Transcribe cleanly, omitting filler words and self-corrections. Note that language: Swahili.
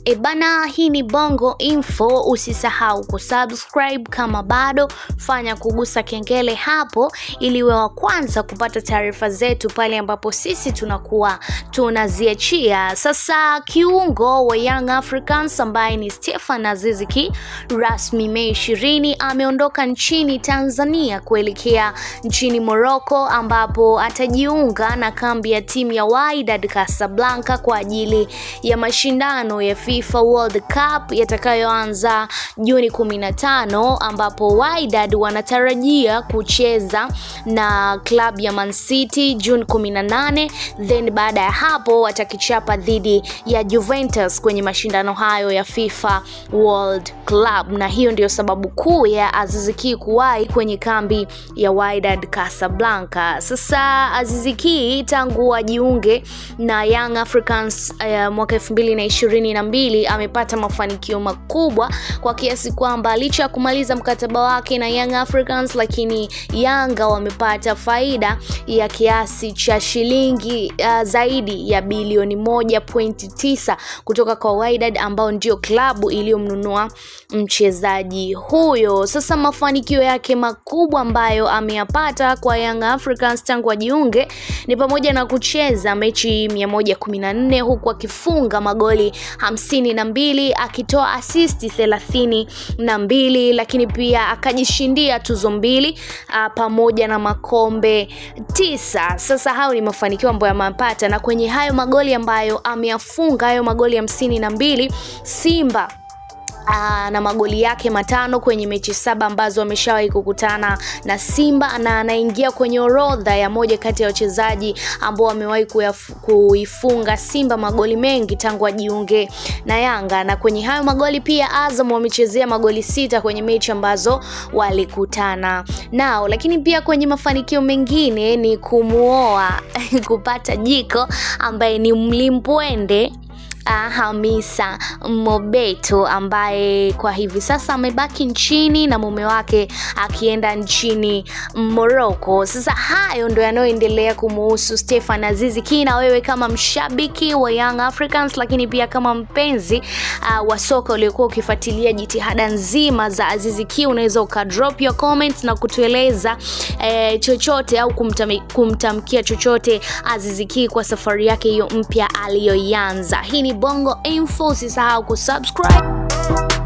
Ebana, hii ni Bongo Info. Usisahau kusubscribe kama bado, fanya kugusa kengele hapo ili uwe wa kwanza kupata taarifa zetu pale ambapo sisi tunakuwa tunaziachia. Sasa kiungo wa Young Africans ambaye ni Stefan Aziz Ki rasmi Mei 20 ameondoka nchini Tanzania kuelekea nchini Morocco ambapo atajiunga na kambi ya timu ya Wydad Casablanca kwa ajili ya mashindano ya FIFA World Cup yatakayoanza Juni 15 ambapo Wydad wanatarajia kucheza na klabu ya Man City Juni 18, then baada ya hapo watakichapa dhidi ya Juventus kwenye mashindano hayo ya FIFA World Club, na hiyo ndio sababu kuu ya Aziz Ki kuwahi kwenye kambi ya Wydad Casablanca. Sasa Aziz Ki tangu ajiunge na Young Africans mwaka 2022 amepata mafanikio makubwa kwa kiasi kwamba licha ya kumaliza mkataba wake na Young Africans, lakini Yanga wamepata faida ya kiasi cha shilingi zaidi ya bilioni 1.9 kutoka kwa Wydad ambao ndio klabu iliyomnunua mchezaji huyo. Sasa mafanikio yake makubwa ambayo ameyapata kwa Young Africans tangu ajiunge ni pamoja na kucheza mechi 114 huku akifunga magoli 52, akitoa assist 32, lakini pia akajishindia tuzo 2 pamoja na makombe 9. Sasa hao ni mafanikio ambayo amepata, na kwenye hayo magoli ambayo ameyafunga, hayo magoli 52, Simba na magoli yake 5 kwenye mechi 7 ambazo ameshawahi kukutana na Simba, na anaingia kwenye orodha ya moja kati ya wachezaji ambao wamewahi kuifunga Simba magoli mengi tangu ajiunge na Yanga. Na kwenye hayo magoli pia Azam wamechezea magoli 6 kwenye mechi ambazo walikutana nao. Lakini pia kwenye mafanikio mengine ni kumuoa kupata jiko ambaye ni Mlimpwende Hamisa Mobeto ambaye kwa hivi sasa amebaki nchini na mume wake akienda nchini Morocco. Sasa hayo ndio yanayoendelea kumuhusu Stefan Aziz Ki, na wewe kama mshabiki wa Young Africans lakini pia kama mpenzi wa soka uliokuwa ukifuatilia jitihada nzima za Aziz Ki, unaweza ukadrop your comments na kutueleza chochote au kumtamkia chochote Aziz Ki kwa safari yake hiyo mpya aliyoianza. Hii ni Bongo Info, usisahau kusubscribe.